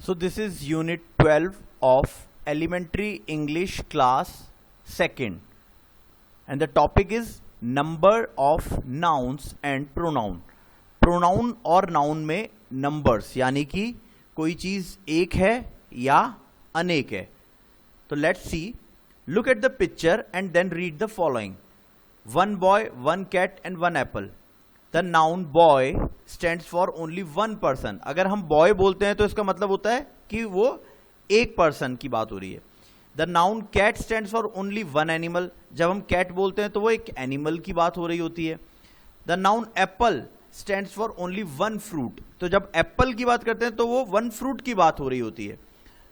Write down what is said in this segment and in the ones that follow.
So this is unit 12 of elementary English class 2nd, and the topic is number of nouns and pronoun. Pronoun और noun में numbers यानी कि कोई चीज एक है या अनेक है. तो let's see, look at the picture and then read the following. One boy, one cat and one apple. The noun boy stands for only one person. अगर हम boy बोलते हैं तो इसका मतलब होता है कि वो एक person की बात हो रही है. The noun cat stands for only one animal. जब हम cat बोलते हैं तो वो एक animal की बात हो रही होती है. The noun apple stands for only one fruit. तो जब apple की बात करते हैं तो वो one fruit की बात हो रही होती है.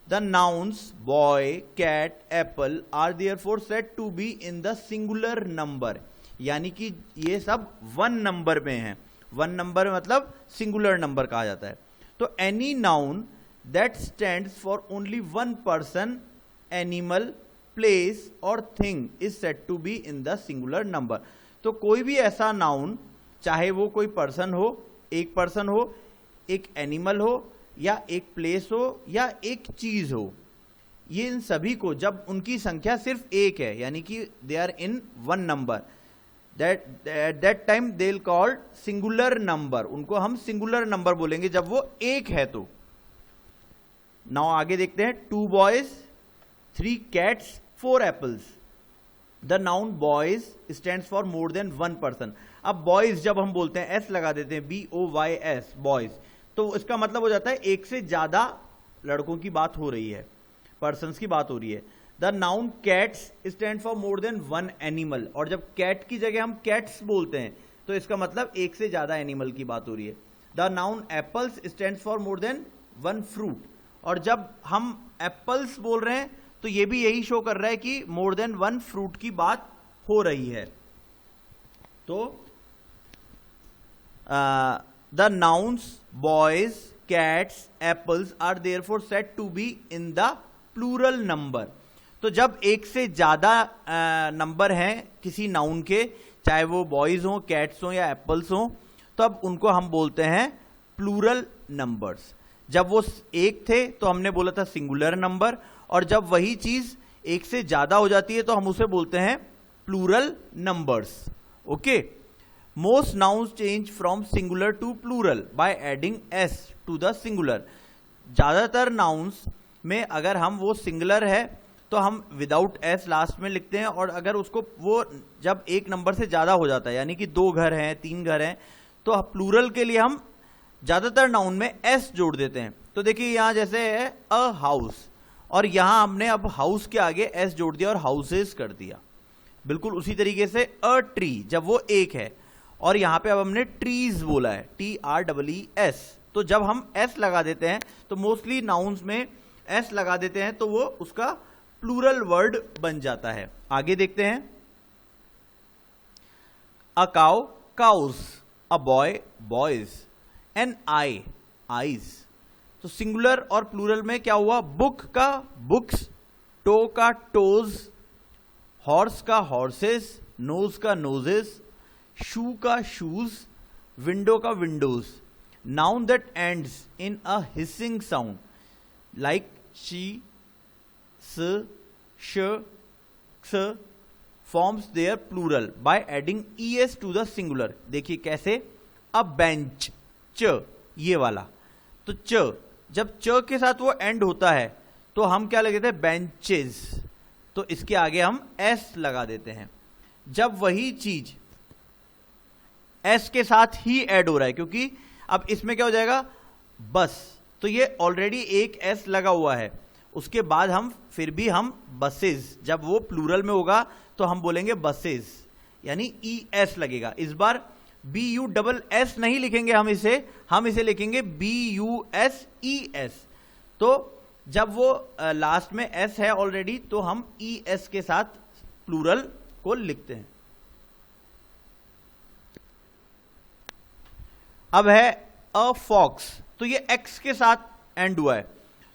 The nouns boy, cat, apple are therefore said to be in the singular number. यानी कि ये सब वन नंबर में है. वन नंबर मतलब सिंगुलर नंबर कहा जाता है. तो any noun that stands for only one person, animal, place और thing is said to be in the singular number. तो कोई भी ऐसा नाउन, चाहे वो कोई पर्सन हो, एक पर्सन हो, एक एनिमल हो, या एक प्लेस हो, या एक चीज हो, ये इन सभी को जब उनकी संख्या सिर्फ एक है यानी कि they are in one number, that time they'll call singular number. उनको हम सिंगुलर नंबर बोलेंगे जब वो एक है. तो नाउ आगे देखते हैं. 2 boys, 3 cats, 4 apples. The noun boys stands for more than one person. अब boys जब हम बोलते हैं s लगा देते हैं, BOYS, boys, तो इसका मतलब हो जाता है एक से ज्यादा लड़कों की बात हो रही है, पर्सन्स की बात हो रही है. The noun cats stand for more than one animal. और जब कैट की जगह हम कैट्स बोलते हैं तो इसका मतलब एक से ज्यादा एनिमल की बात हो रही है. The noun apples stand for more than one fruit. और जब हम एप्पल्स बोल रहे हैं तो ये भी यही शो कर रहा है कि मोर देन वन फ्रूट की बात हो रही है. तो the nouns boys, cats, apples are therefore said to be in the plural number. तो जब एक से ज्यादा नंबर हैं किसी नाउन के, चाहे वो बॉयज हो, कैट्स हो या एप्पल्स हो, तब उनको हम बोलते हैं प्लूरल नंबर्स. जब वो एक थे तो हमने बोला था सिंगुलर नंबर, और जब वही चीज एक से ज्यादा हो जाती है तो हम उसे बोलते हैं plural numbers. Okay. Most nouns change from singular to plural by adding S to the singular. ज्यादातर नाउन्स में अगर हम वो सिंगुलर है तो हम विदाउट एस लास्ट में लिखते हैं, और अगर उसको वो जब एक नंबर से ज्यादा हो जाता है यानी कि 2 घर हैं, 3 घर हैं, तो प्लूरल के लिए हम ज्यादातर नाउन में एस जोड़ देते हैं. तो देखिए यहां जैसे है अ हाउस, और यहां हमने अब हाउस के आगे एस जोड़ दिया और हाउसेस कर दिया. बिल्कुल उसी तरीके से अ ट्री जब वो एक है, और यहां पे अब हमने ट्रीज बोला है, TREES. तो जब हम एस लगा देते हैं तो मोस्टली नाउन्स में एस लगा देते हैं तो वो उसका प्लूरल वर्ड बन जाता है. आगे देखते हैं. A cow, cows, a boy, boys, an eye, eyes. तो सिंगुलर और प्लूरल में क्या हुआ? बुक का बुक्स, टो का टोज, हॉर्स का हॉर्सेस, नोज का नोजेस, शू का शूज, विंडो का windows. Noun that ends in a hissing sound like she, s, sh, क्स forms their plural by adding es to the singular. देखिए कैसे. अ bench, च, ये वाला. तो च जब च के साथ वो एंड होता है तो हम क्या लगा देते हैं? बेंचेस. तो इसके आगे हम एस लगा देते हैं. जब वही चीज एस के साथ ही ऐड हो रहा है, क्योंकि अब इसमें क्या हो जाएगा? बस. तो ये ऑलरेडी एक एस लगा हुआ है. उसके बाद हम फिर भी हम बसेस, जब वो प्लूरल में होगा तो हम बोलेंगे बसेस, यानी ES लगेगा. इस बार BUSS नहीं लिखेंगे हम इसे लिखेंगे BUSES. तो जब वो लास्ट में S है ऑलरेडी तो हम ES के साथ प्लूरल को लिखते हैं. अब है अ फॉक्स. तो ये X के साथ एंड हुआ है,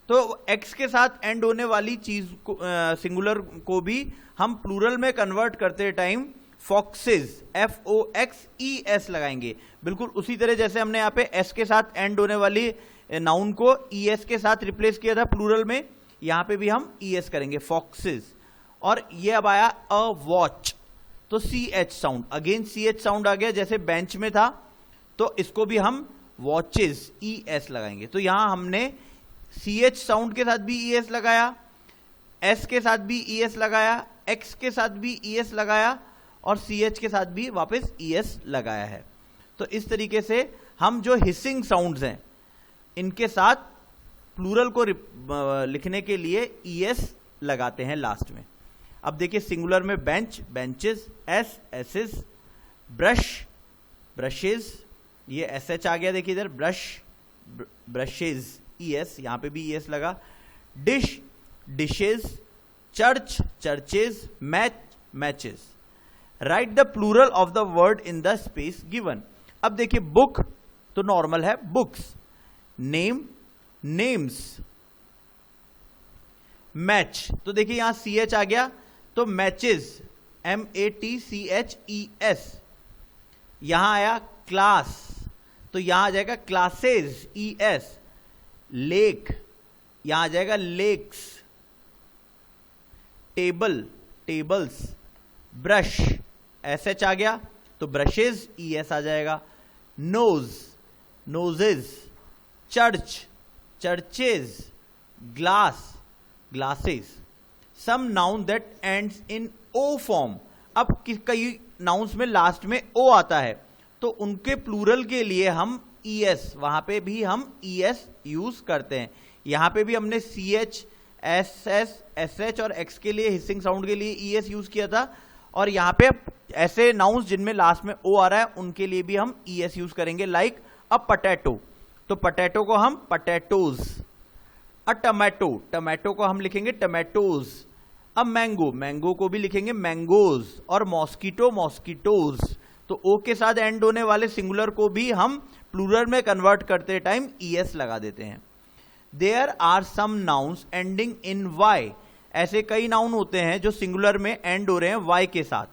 तो x के साथ एंड होने वाली चीज को सिंगुलर को भी हम प्लूरल में कन्वर्ट करते टाइम फॉक्सेस, FOXES लगाएंगे. बिल्कुल उसी तरह जैसे हमने यहाँ पे s के साथ एंड होने वाली नाउन को ईएस के साथ रिप्लेस किया था प्लूरल में, यहां पे भी हम ईएस करेंगे, फॉक्सेस। और ये अब आया अ वॉच, तो C H sound, again C H sound आ गया, जैसे बेंच में था तो इसको भी हम वॉचेस ई एस लगाएंगे। तो यहां हमने सी एच साउंड के साथ भी ई एस लगाया, एस के साथ भी ई एस लगाया, एक्स के साथ भी ई एस लगाया और सी एच के साथ भी वापस ई एस लगाया है। तो इस तरीके से हम जो हिसिंग साउंड्स हैं इनके साथ प्लूरल को लिखने के लिए ई एस लगाते हैं लास्ट में। अब देखिए सिंगुलर में bench, benches, ass, asses, brush, brushes, ये एस एच आ गया, देखिए इधर ब्रश, ब्रशेज, ई एस, यहां पे भी ई एस लगा। Dish, dishes, church, churches, match, matches. Write the plural of the word in the space given. अब देखिए बुक तो नॉर्मल है, बुक्स, नेम, नेम्स, मैच, तो देखिए यहां सी एच आ गया तो matches, M A T C H E S. यहां आया क्लास तो यहां आ जाएगा क्लासेस, ई एस। लेक, यहां आ जाएगा lakes. Table, tables. Brush, S H आ गया तो ब्रशेज, ई एस आ जाएगा। Nose, noses. Church, churches. Glass, glasses. Some noun that ends in O form. अब कई नाउन्स में लास्ट में ओ आता है तो उनके प्लूरल के लिए हम ई एस, वहां पे भी हम ई एस यूज करते हैं। यहां पे भी हमने C H, S S, S H और एक्स के लिए, हिसिंग साउंड के लिए ई एस यूज किया था। और यहां पे ऐसे नाउन्स जिनमें लास्ट में ओ आ रहा है उनके लिए भी हम ई एस यूज करेंगे, लाइक अ पटैटो, तो पटैटो को हम पटैटोज। अ टमैटो, टमैटो को हम लिखेंगे टमैटोज। अ मैंगो, मैंगो को भी लिखेंगे मैंगोज। और मॉस्किटो, मॉस्किटोज। तो ओ के साथ एंड होने वाले सिंगुलर को भी हम प्लूरल में कन्वर्ट करते टाइम ई एस लगा देते हैं। There are some nouns ending in Y. ऐसे कई नाउन होते हैं जो सिंगुलर में एंड हो रहे हैं वाई के साथ,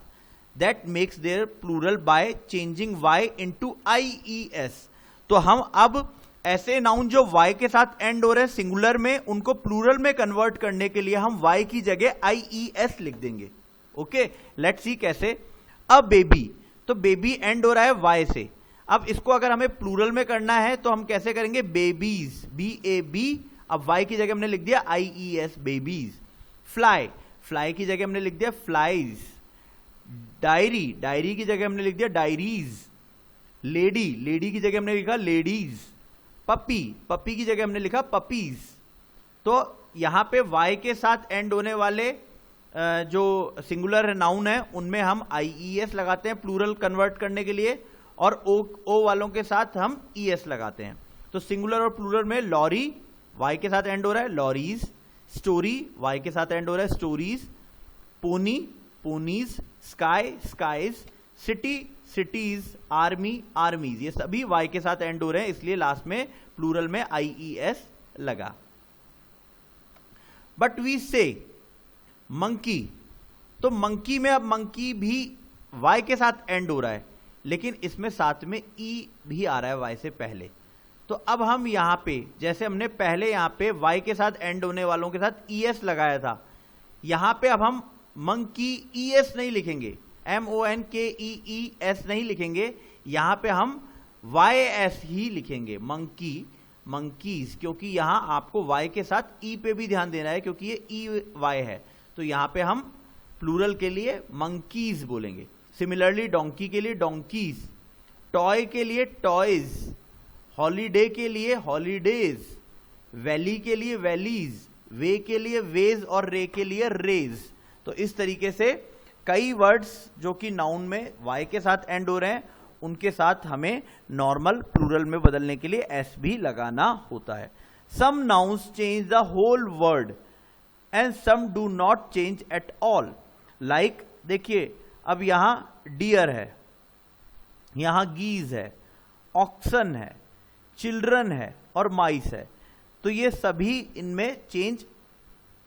that makes their plural by changing Y into I E S. तो हम अब ऐसे नाउन जो वाई के साथ एंड हो रहे हैं सिंगुलर में, उनको प्लूरल में कन्वर्ट करने के लिए हम वाई की जगह आई ई एस लिख देंगे। ओके, लेट्स सी कैसे। अब बेबी, तो बेबी एंड हो रहा है वाई से, अब इसको अगर हमें प्लूरल में करना है तो हम कैसे करेंगे, बेबीज, बी ए बी, अब वाई की जगह हमने लिख दिया I E S, babies. Fly, fly की जगह हमने लिख दिया फ्लाइज। डायरी, डायरी की जगह हमने लिख दिया डायरीज। लेडी, लेडी की जगह हमने लिखा लेडीज। पपी, पपी की जगह हमने लिखा पपीज। तो यहां पे वाई के साथ एंड होने वाले जो सिंगुलर नाउन है उनमें हम आई ई एस लगाते हैं प्लूरल कन्वर्ट करने के लिए, और ओ वालों के साथ हम ई एस लगाते हैं। तो सिंगुलर और प्लूरल में लॉरी वाई के साथ एंड हो रहा है लॉरीज। स्टोरी वाई के साथ एंड हो रहा है stories. Pony, ponies. Sky, skies. City, cities. Army, armies. ये सभी वाई के साथ एंड हो रहे हैं, इसलिए लास्ट में प्लूरल में आई ई एस लगा। बट वी से मंकी, तो मंकी में अब मंकी भी वाई के साथ एंड हो रहा है, लेकिन इसमें साथ में ई भी आ रहा है वाई से पहले। तो अब हम यहां पे, जैसे हमने पहले यहां पे वाई के साथ एंड होने वालों के साथ ई एस लगाया था, यहां पे अब हम मंकी ई एस नहीं लिखेंगे, एम ओ एन के ई एस नहीं लिखेंगे, यहां पे हम वाई एस ही लिखेंगे, मंकी, मंकीज, क्योंकि यहां आपको वाई के साथ ई पे भी ध्यान देना है क्योंकि ये ई वाई है। तो यहां पे हम प्लूरल के लिए मंकीज बोलेंगे। सिमिलरली डोंकी के लिए डोंकीज, टॉय के लिए टॉयज, हॉलीडे के लिए हॉलीडेज, वैली के लिए वैलीज, वे के लिए वेज और रे के लिए रेज। तो इस तरीके से कई वर्ड्स जो कि नाउन में वाई के साथ एंड हो रहे हैं उनके साथ हमें नॉर्मल प्लूरल में बदलने के लिए एस भी लगाना होता है। Some nouns change the whole word and some do not change at all. Like देखिए अब यहां डियर है, यहां गीज है, ऑक्सन है, चिल्ड्रन है और माइस है, तो ये सभी इनमें चेंज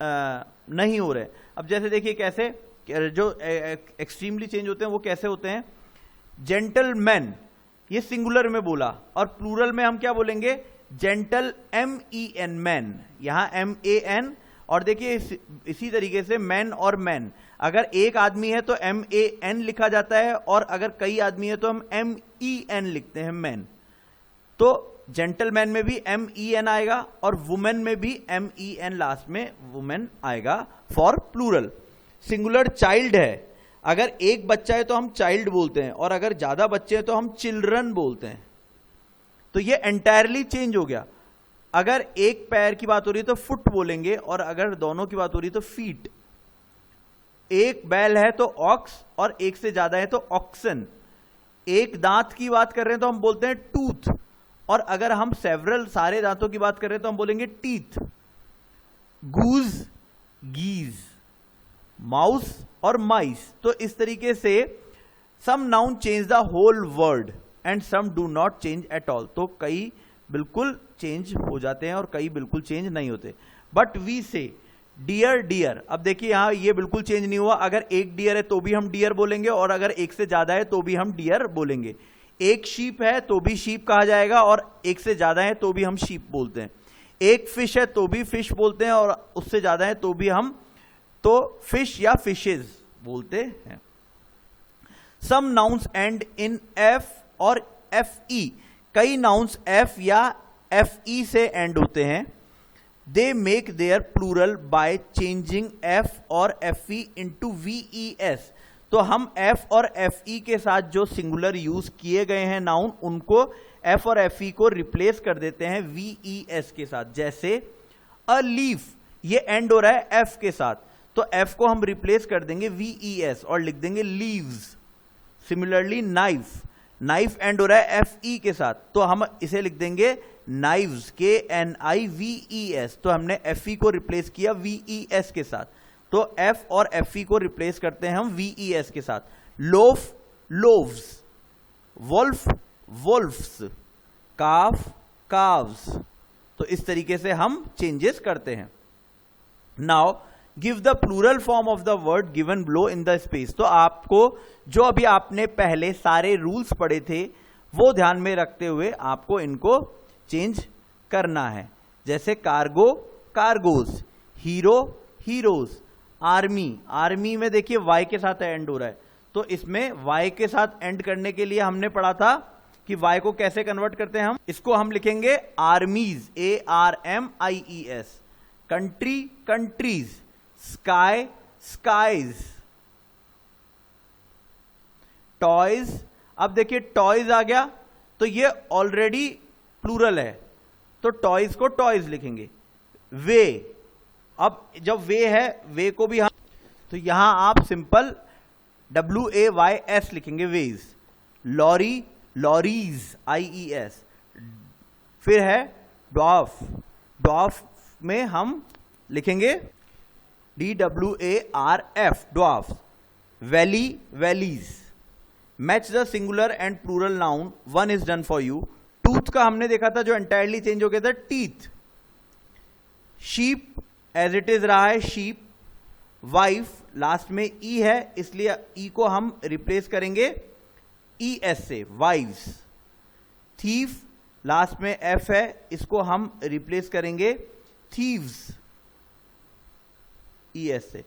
नहीं हो रहे। अब जैसे देखिए कैसे, जो एक्सट्रीमली चेंज होते हैं वो कैसे होते हैं। जेंटलमैन, ये सिंगुलर में बोला और प्लूरल में हम क्या बोलेंगे, जेंटल MEN मैन, यहां MAN, और देखिए इसी तरीके से मैन और मैन, अगर एक आदमी है तो MAN लिखा जाता है, और अगर कई आदमी है तो हम MEN लिखते हैं, मैन। तो जेंटलमैन में भी MEN आएगा और वुमेन में भी MEN लास्ट में वुमेन आएगा फॉर प्लूरल। सिंगुलर चाइल्ड है, अगर एक बच्चा है तो हम चाइल्ड बोलते हैं, और अगर ज्यादा बच्चे हैं तो हम चिल्ड्रन बोलते हैं। तो ये एंटायरली चेंज हो गया। अगर एक पैर की बात हो रही है तो फुट बोलेंगे, और अगर दोनों की बात हो रही है तो फीट। एक बैल है तो ऑक्स, और एक से ज्यादा है तो ऑक्सन। एक दांत की बात कर रहे हैं तो हम बोलते हैं टूथ, और अगर हम सेवरल सारे दांतों की बात कर रहे हैं तो हम बोलेंगे टीथ। गूज, गीज, माउस और माइस। तो इस तरीके से some noun change the whole word and some do not change at all. तो कई बिल्कुल चेंज हो जाते हैं और कई बिल्कुल चेंज नहीं होते। बट वी से डियर, डियर। अब देखिए यहां ये बिल्कुल चेंज नहीं हुआ, अगर एक डियर है तो भी हम डियर बोलेंगे, और अगर एक से ज्यादा है तो भी हम डियर बोलेंगे। एक शीप है तो भी शीप कहा जाएगा, और एक से ज्यादा है तो भी हम शीप बोलते हैं। एक फिश है तो भी फिश बोलते हैं, और उससे ज्यादा है तो भी हम तो फिश या फिशेज बोलते हैं। Some nouns end in F और FE। कई नाउन्स F या FE से एंड होते हैं। They make their plural by changing F और FE इंटू VES। तो हम F और FE के साथ जो सिंगुलर यूज किए गए हैं नाउन, उनको F और FE को रिप्लेस कर देते हैं VES के साथ। जैसे अ लीफ, ये एंड हो रहा है F के साथ, तो F को हम रिप्लेस कर देंगे VES और लिख देंगे leaves. Similarly knife, knife and हो रहा है FE के साथ, तो हम इसे लिख देंगे नाइव्स, KNIVES। तो हमने FE को रिप्लेस किया VES के साथ, तो F और FE को रिप्लेस करते हैं हम VES के साथ। Loaf, loaves, wolf, wolfs, calf, calves. तो इस तरीके से हम चेंजेस करते हैं। Now give the plural form of the word given below in the space. तो आपको जो अभी आपने पहले सारे रूल्स पढ़े थे वो ध्यान में रखते हुए आपको इनको चेंज करना है। जैसे cargo, cargoes, hero, heroes, army, army में देखिए Y के साथ एंड हो रहा है, तो इसमें Y के साथ एंड करने के लिए हमने पढ़ा था कि Y को कैसे कन्वर्ट करते हैं हम। इसको हम लिखेंगे armies, ARMIES। Country, countries, sky, skies, toys. अब देखिए टॉयज आ गया, तो ये ऑलरेडी प्लूरल है, तो टॉयज को टॉयज लिखेंगे। वे, अब जब वे है, वे को भी हम, तो यहां आप सिंपल WAYS लिखेंगे, वेज। Lorry, lorries, IES। फिर है डॉफ, डॉफ में हम लिखेंगे DWARF, dwarf. Valley, valleys. Match the singular and plural noun, one is done for you. Tooth का हमने देखा था जो एंटायरली चेंज हो गया था, teeth. Sheep as it is रहा है, शीप। वाइफ, लास्ट में ई है इसलिए ई को हम रिप्लेस करेंगे ES से, वाइव्स। थीफ, लास्ट में F है, इसको हम रिप्लेस करेंगे थीव्स, ES से।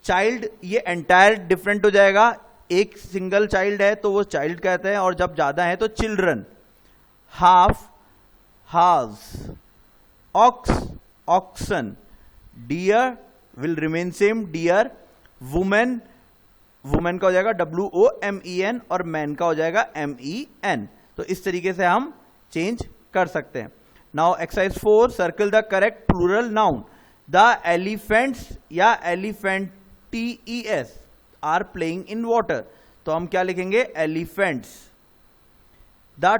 चाइल्ड, ये एंटायर डिफरेंट हो जाएगा। एक सिंगल चाइल्ड है तो वो चाइल्ड कहते हैं, और जब ज्यादा है तो children. Half, halves. Ox, oxen. Deer will remain same, deer. Women, women का हो जाएगा WOMEN, और मैन का हो जाएगा MEN। तो इस तरीके से हम चेंज कर सकते हैं। Now exercise 4, circle the correct plural noun. The elephants या elephanties are playing in water, तो हम क्या लिखेंगे, एलिफेंट्स। द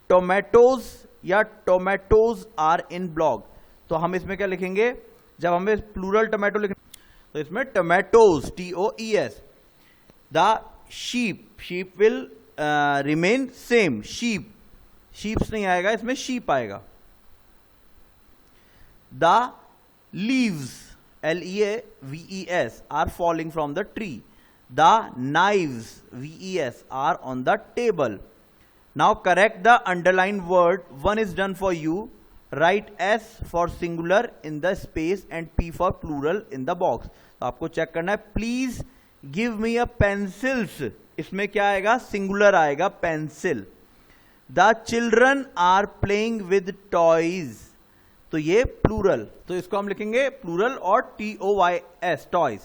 टोमेटोज या टोमेटोज आर इन ब्लॉक, तो हम इसमें क्या लिखेंगे, जब हमें प्लूरल टोमेटो लिखेंगे तो इसमें tomatoes, TOES। The sheep, sheep will remain same, sheep, sheeps नहीं आएगा, इसमें शीप आएगा। The leaves, LEAVES are falling from the tree. The knives, VES are on the table. Now correct the underlined word. One is done for you. Write S for singular in the space and P for plural in the box. तो आपको check करना है. Please give me a pencils. इसमें क्या आएगा? Singular आएगा pencil. The children are playing with toys. तो ये प्लूरल, तो इसको हम लिखेंगे प्लूरल और TOYS, टॉयज.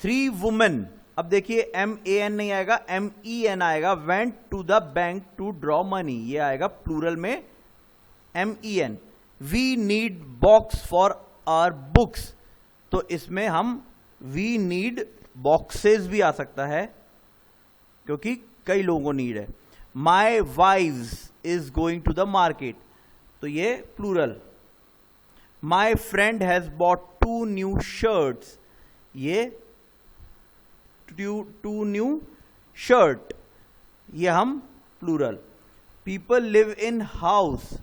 3 women, अब देखिए MAN नहीं आएगा, MEN आएगा. went to the bank to draw money, ये आएगा प्लूरल में MEN. we need box for our books, तो इसमें हम we need boxes भी आ सकता है क्योंकि कई लोगों को नीड है. my wives is going to the market, तो ये plural. my friend has bought 2 new shirts, ये 2 new shirt, ये हम plural. people live in house,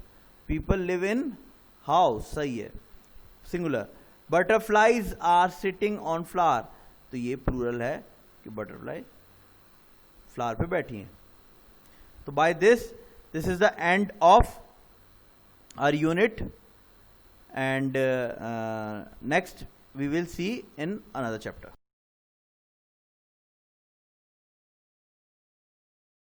people live in house, सही है, singular. butterflies are sitting on flower, तो ये plural है कि बटरफ्लाई फ्लावर पे बैठी हैं. तो by this is the end of our unit, and next we will see in another chapter.